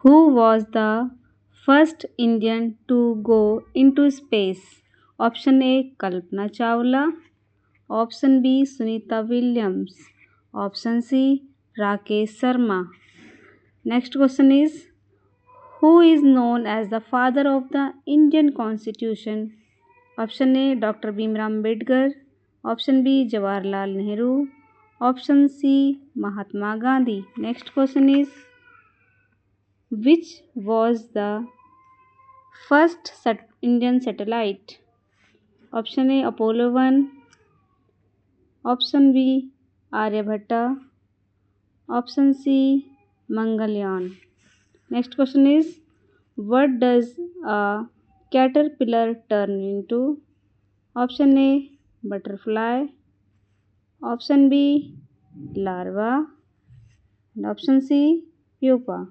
Who was the first Indian to go into space? Option A Kalpana Chawla, option B Sunita Williams, option C Rakesh Sharma. Next question is, who is known as the father of the Indian Constitution? Option A Dr. Bhimram Ambedkar, option B Jawaharlal Nehru, option C Mahatma Gandhi. Next question is, which was the first Indian satellite? Option A Apollo 1, option B Aryabhatta, option C Mangalyaan. Next question is, what does a caterpillar turn into? Option A butterfly, option B larva, and option C pupa.